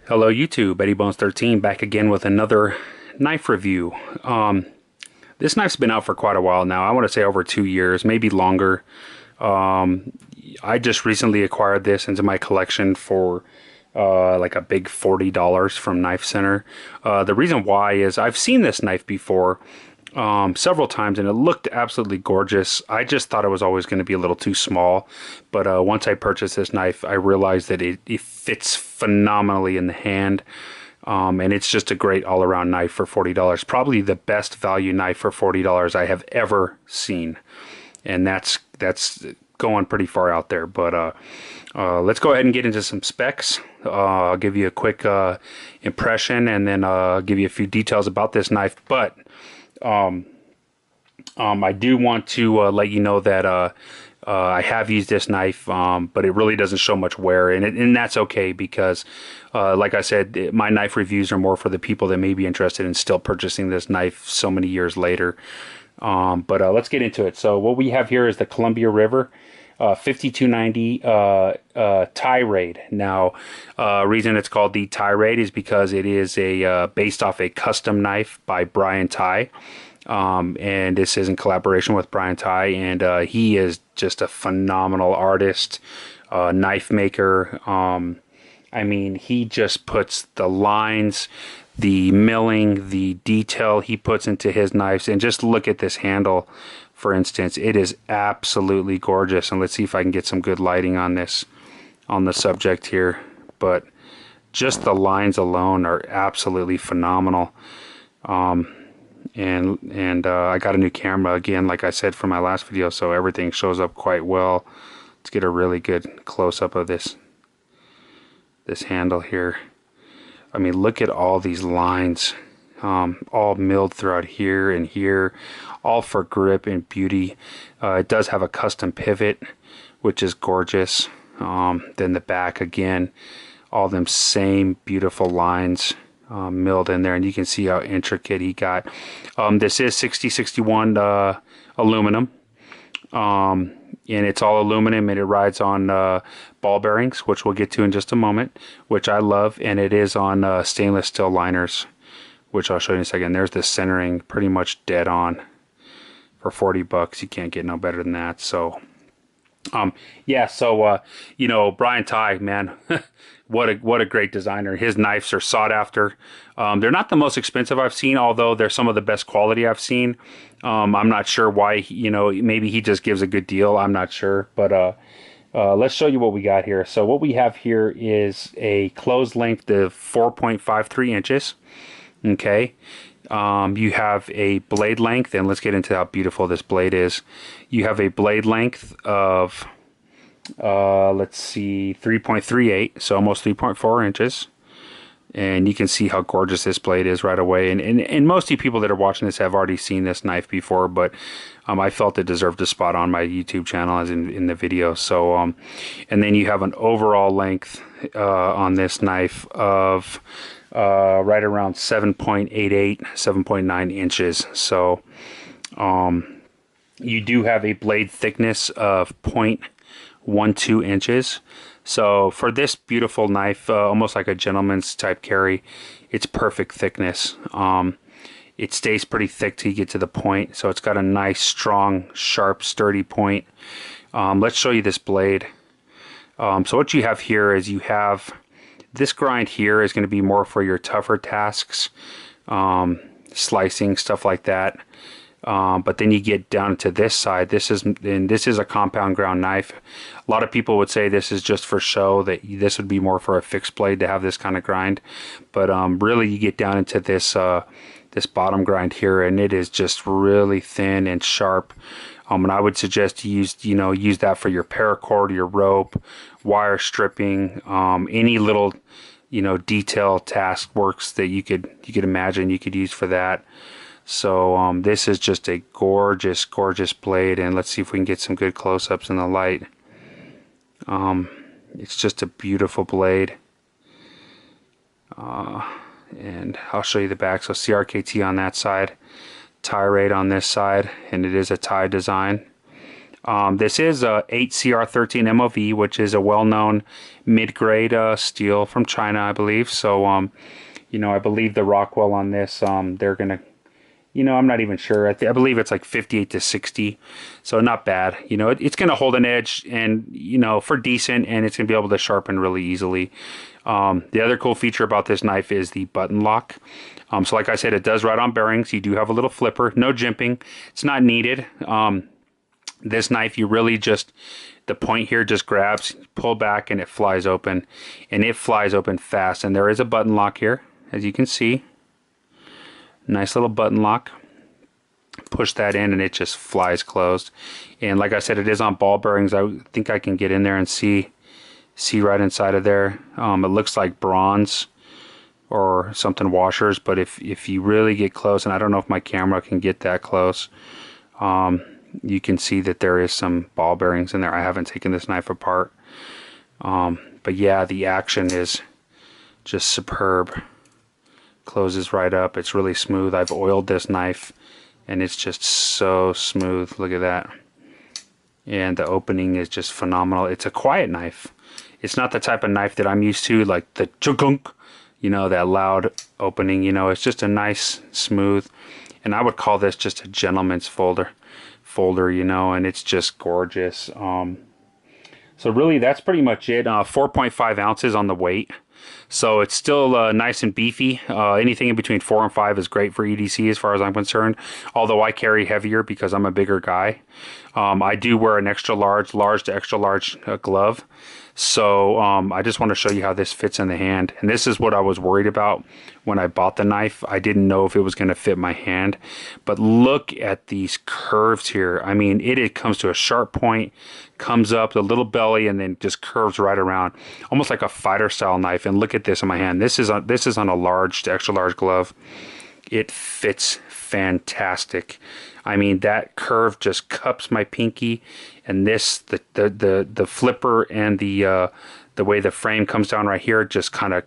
Hello YouTube, Eddie Bones 13 back again with another knife review. This knife's been out for quite a while now. I want to say over 2 years, maybe longer. I just recently acquired this into my collection for like a big $40 from Knife Center. The reason why is I've seen this knife before several times and it looked absolutely gorgeous. I just thought it was always going to be a little too small, but once I purchased this knife I realized that it fits phenomenally in the hand, and it's just a great all-around knife for $40. Probably the best value knife for $40 I have ever seen, and that's going pretty far out there. But let's go ahead and get into some specs. I'll give you a quick impression and then give you a few details about this knife. But I do want to let you know that I have used this knife, but it really doesn't show much wear, and that's okay because, like I said, my knife reviews are more for the people that may be interested in still purchasing this knife so many years later. But let's get into it. So what we have here is the Columbia River 5290 Tighe Rade. Now, reason it's called the Tighe Rade is because it is a based off a custom knife by Brian Tighe. And this is in collaboration with Brian Tighe, and he is just a phenomenal artist, knife maker. I mean, he just puts the lines, the milling, the detail he puts into his knives, and just look at this handle, for instance. It is absolutely gorgeous, and let's see if I can get some good lighting on this, on the subject here. But just the lines alone are absolutely phenomenal. And I got a new camera again, like I said from my last video, so everything shows up quite well. Let's get a really good close-up of this handle here. I mean, look at all these lines, all milled throughout here and here, all for grip and beauty. It does have a custom pivot, which is gorgeous. Then the back again, all them same beautiful lines milled in there, and you can see how intricate he got. This is 6061 aluminum, and it's all aluminum, and it rides on ball bearings, which we'll get to in just a moment, which I love, and it is on stainless steel liners, which I'll show you in a second. There's the centering pretty much dead on. For 40 bucks you can't get no better than that. So yeah, so you know, Brian Tighe, man, what a great designer. His knives are sought after. They're not the most expensive I've seen, although they're some of the best quality I've seen. I'm not sure why, you know, maybe he just gives a good deal. I'm not sure, but let's show you what we got here. So what we have here is a closed length of 4.53 inches. Okay. You have a blade length, and let's get into how beautiful this blade is. You have a blade length of, let's see, 3.38, so almost 3.4 inches. And you can see how gorgeous this blade is right away. And most of you people that are watching this have already seen this knife before, but I felt it deserved a spot on my YouTube channel as in the video. So, and then you have an overall length on this knife of right around 7.88, 7.9 inches. So you do have a blade thickness of 0.12 inches. So for this beautiful knife, almost like a gentleman's type carry, it's perfect thickness. It stays pretty thick till you get to the point, so it's got a nice, strong, sharp, sturdy point. Let's show you this blade. So what you have here is you have this grind here is going to be more for your tougher tasks, slicing, stuff like that. But then you get down to this side. This is a compound ground knife. A lot of people would say this is just for show, that this would be more for a fixed blade to have this kind of grind. But really, you get down into this this bottom grind here, and it is just really thin and sharp. And I would suggest you use that for your paracord, your rope, wire stripping, any little detail task works that you could imagine you could use for that. So this is just a gorgeous, gorgeous blade, and let's see if we can get some good close-ups in the light. It's just a beautiful blade. And I'll show you the back. So CRKT on that side, Tighe Rade on this side, and it is a Tighe design. This is a 8CR13 MOV, which is a well-known mid-grade steel from China, I believe. So, you know, I believe the Rockwell on this, they're gonna, you know, I'm not even sure. I believe it's like 58 to 60, so not bad. You know, it's gonna hold an edge, and you know, for decent, and it's gonna be able to sharpen really easily. The other cool feature about this knife is the button lock. So like I said, it does ride on bearings. You do have a little flipper, no jimping. It's not needed. This knife, you really just, the point here just grabs, pull back, and it flies open. And it flies open fast. And there is a button lock here, as you can see. Nice little button lock. Push that in and it just flies closed. And like I said, it is on ball bearings. I think I can get in there and see right inside of there. It looks like bronze or something washers, but if you really get close, and I don't know if my camera can get that close, you can see that there is some ball bearings in there. I haven't taken this knife apart, but yeah, the action is just superb. Closes right up. It's really smooth. I've oiled this knife and it's just so smooth. Look at that. And the opening is just phenomenal. It's a quiet knife. It's not the type of knife that I'm used to, like the chugunk, you know, that loud opening. You know, it's just a nice, smooth, and I would call this just a gentleman's folder, you know, and it's just gorgeous. So really, that's pretty much it. 4.5 ounces on the weight. So it's still nice and beefy. Anything in between 4 and 5 is great for EDC as far as I'm concerned. Although I carry heavier because I'm a bigger guy. I do wear an extra large to extra large glove. So I just want to show you how this fits in the hand. And this is what I was worried about when I bought the knife. I didn't know if it was going to fit my hand. But look at these curves here. I mean, it comes to a sharp point, comes up, the little belly, and then just curves right around. Almost like a fighter style knife. And look at this in my hand. This is on a large to extra large glove. It fits fantastic. I mean, that curve just cups my pinky, and this the flipper and the way the frame comes down right here just kind of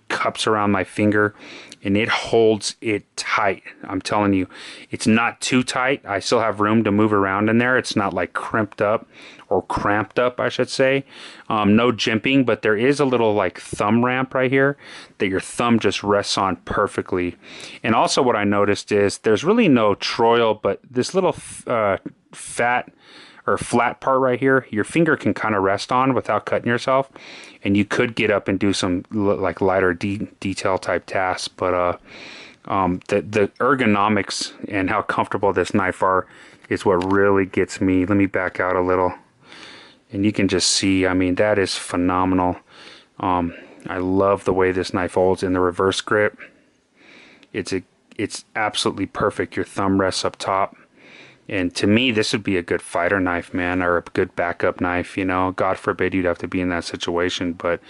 cups around my finger, and it holds it tight. I'm telling you, it's not too tight. I still have room to move around in there. It's not like crimped up or cramped up, I should say. No jimping, but there is a little like thumb ramp right here that your thumb just rests on perfectly. And also what I noticed is there's really no troil, but this little fat or flat part right here, your finger can kind of rest on without cutting yourself. And you could get up and do some like lighter detail type tasks, but the ergonomics and how comfortable this knife are is what really gets me. Let me back out a little, and you can just see, I mean, that is phenomenal. I love the way this knife holds in the reverse grip. It's absolutely perfect. Your thumb rests up top. And to me, this would be a good fighter knife, man, or a good backup knife, you know. God forbid you'd have to be in that situation, but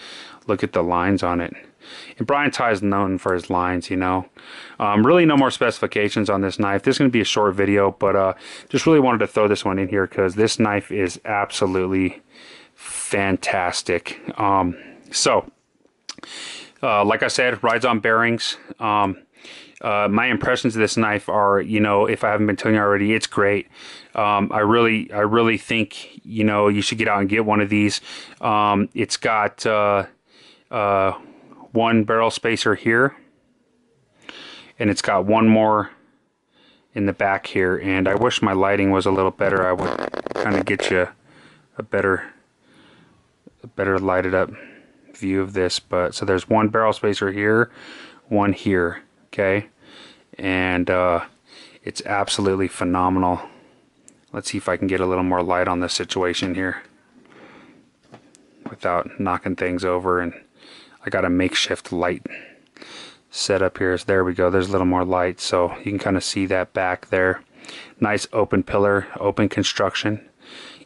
look at the lines on it. And Brian Tighe is known for his lines, you know. Really no more specifications on this knife. This is going to be a short video, but just really wanted to throw this one in here because this knife is absolutely fantastic. Like I said, rides on bearings. My impressions of this knife are, you know, if I haven't been telling you already, it's great. I really think, you know, you should get out and get one of these. It's got one barrel spacer here, and it's got one more in the back here. And I wish my lighting was a little better. I would kind of get you a better lighted up view of this. But so there's one barrel spacer here, one here. Okay, and it's absolutely phenomenal. Let's see if I can get a little more light on this situation here without knocking things over. And I got a makeshift light set up here. So there we go. There's a little more light, so you can kind of see that back there. Nice open pillar, open construction,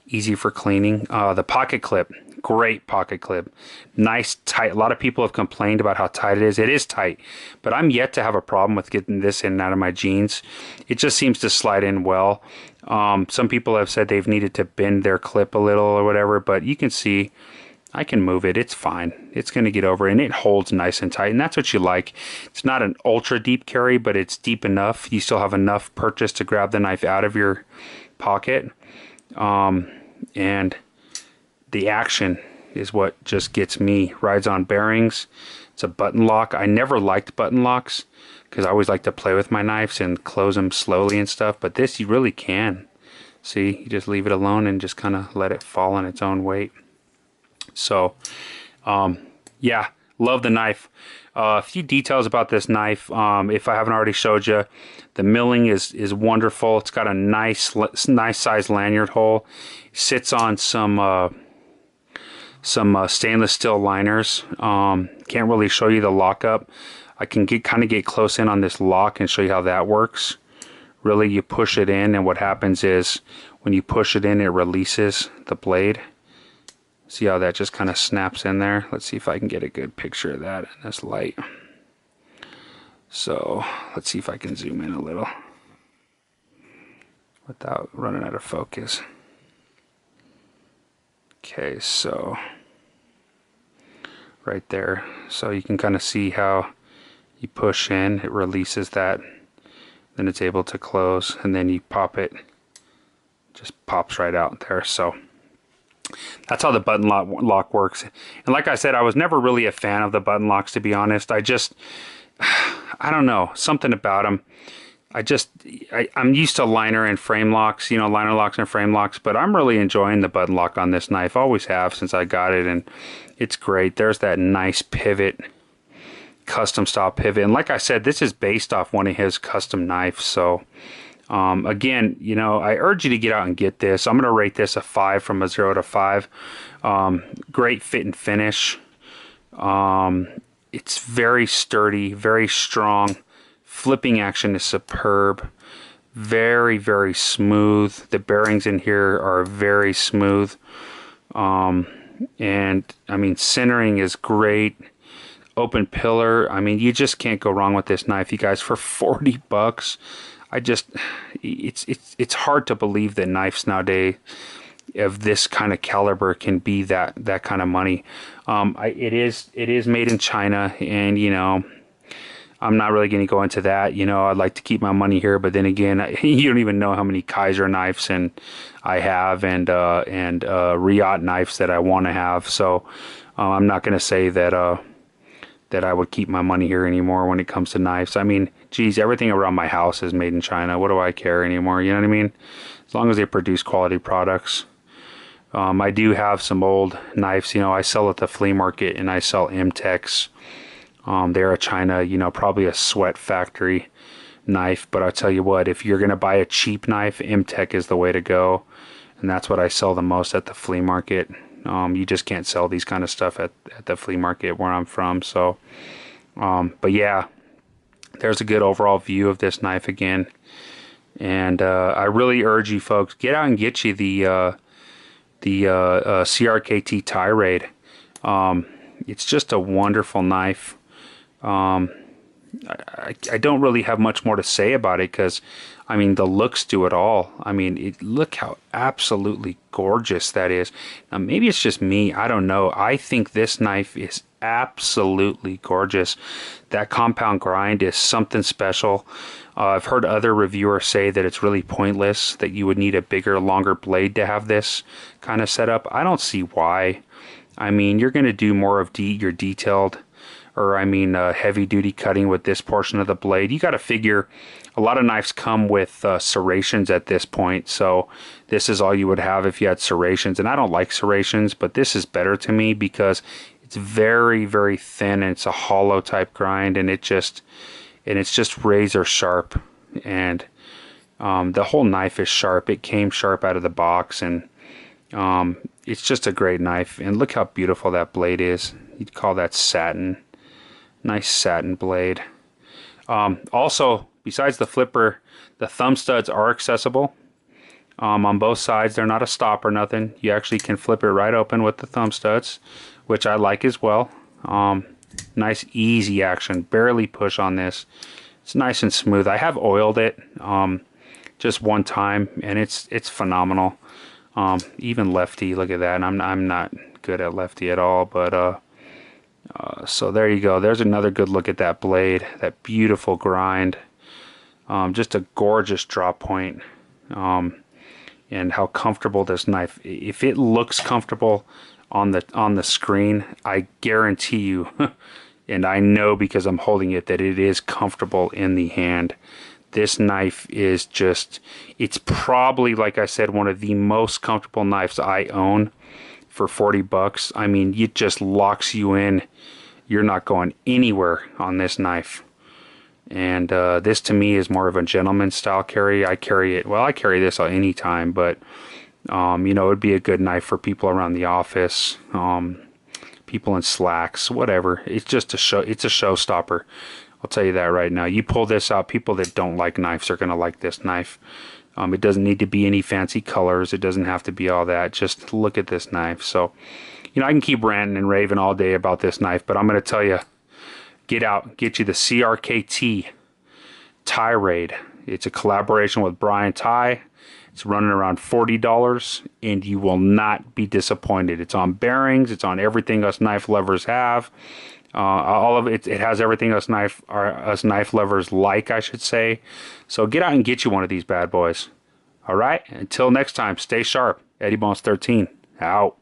easy for cleaning. The pocket clip. Great pocket clip. Nice tight. A lot of people have complained about how tight it is. It is tight, but I'm yet to have a problem with getting this in and out of my jeans. It just seems to slide in well. Some people have said they've needed to bend their clip a little or whatever, but you can see I can move it. It's fine. It's going to get over, and it holds nice and tight, and that's what you like. It's not an ultra deep carry, but it's deep enough. You still have enough purchase to grab the knife out of your pocket. And the action is what just gets me. Rides on bearings. It's a button lock. I never liked button locks because I always like to play with my knives and close them slowly and stuff, but this you really can. See, you just leave it alone and just kind of let it fall on its own weight. So yeah, love the knife. A few details about this knife, if I haven't already showed you. The milling is wonderful. It's got a nice size lanyard hole. Sits on some stainless steel liners. Can't really show you the lockup. I can kind of get close in on this lock and show you how that works. Really, you push it in, and what happens is when you push it in, it releases the blade. See how that just kind of snaps in there? Let's see if I can get a good picture of that in this light. So let's see if I can zoom in a little without running out of focus. Okay, so right there. So you can kind of see how you push in, it releases that, then it's able to close, and then you pop it, just pops right out there. So that's how the button lock works. And like I said, I was never really a fan of the button locks, to be honest. I don't know, something about them. I'm used to liner and frame locks, you know, liner locks and frame locks, but I'm really enjoying the button lock on this knife. Always have since I got it, and it's great. There's that nice pivot, custom style pivot. And like I said, this is based off one of his custom knives. So again, you know, I urge you to get out and get this. I'm going to rate this a 5 from a 0 to 5. Great fit and finish. It's very sturdy, very strong. Flipping action is superb. Very, very smooth. The bearings in here are very smooth. And I mean, centering is great. Open pillar. I mean, you just can't go wrong with this knife, you guys. For 40 bucks. It's hard to believe that knives nowadays of this kind of caliber can be that kind of money. It is made in China, and you know, I'm not really going to go into that. You know, I'd like to keep my money here, but then again, you don't even know how many Kaiser knives I have, and Rade knives that I want to have. So I'm not going to say that I would keep my money here anymore when it comes to knives. I mean, geez, everything around my house is made in China. What do I care anymore? You know what I mean? As long as they produce quality products. I do have some old knives. You know, I sell at the flea market, and I sell M-Techs. They're a China, you know, probably a sweat factory knife. But I'll tell you what, if you're going to buy a cheap knife, M-Tech is the way to go. And that's what I sell the most at the flea market. You just can't sell these kind of stuff at the flea market where I'm from. So, but yeah, there's a good overall view of this knife again. And I really urge you folks, get out and get you the CRKT Tighe. It's just a wonderful knife. I don't really have much more to say about it because, I mean, the looks do it all. I mean, look how absolutely gorgeous that is. Now, maybe it's just me. I don't know. I think this knife is absolutely gorgeous. That compound grind is something special. I've heard other reviewers say that it's really pointless, that you would need a bigger, longer blade to have this kind of setup. I don't see why. I mean, you're going to do more of your detailed, or I mean heavy duty cutting with this portion of the blade. You got to figure a lot of knives come with serrations at this point, so this is all you would have if you had serrations. And I don't like serrations, but this is better to me because it's very, very thin, and it's a hollow type grind, and it's just razor sharp. And the whole knife is sharp. It came sharp out of the box, and it's just a great knife. And look how beautiful that blade is. You'd call that satin. Nice satin blade. Also, besides the flipper, the thumb studs are accessible on both sides. They're not a stop or nothing. You actually can flip it right open with the thumb studs, which I like as well. Nice easy action. Barely push on this. It's nice and smooth. I have oiled it just one time, and it's phenomenal. Even lefty, look at that. I'm not good at lefty at all, but so there you go. There's another good look at that blade, that beautiful grind. Just a gorgeous drop point. and how comfortable this knife. If it looks comfortable on the screen, I guarantee you, and I know because I'm holding it, that it is comfortable in the hand. This knife is just, it's probably, like I said, one of the most comfortable knives I own for 40 bucks. I mean, it just locks you in. You're not going anywhere on this knife. And this to me is more of a gentleman style carry. I carry it, well, I carry this at any time, but you know, it'd be a good knife for people around the office, people in slacks, whatever. It's just it's a showstopper. I'll tell you that right now. You pull this out, people that don't like knives are going to like this knife. It doesn't need to be any fancy colors. It doesn't have to be all that. Just look at this knife. So, you know, I can keep ranting and raving all day about this knife, but I'm going to tell you, get out, get you the CRKT Tighe Rade. It's a collaboration with Brian Tighe. It's running around $40, and you will not be disappointed. It's on bearings. It's on everything us knife lovers have. All of it. It has everything us knife lovers like, I should say. So get out and get you one of these bad boys. All right. Until next time, stay sharp. Eddie Bones 13 out.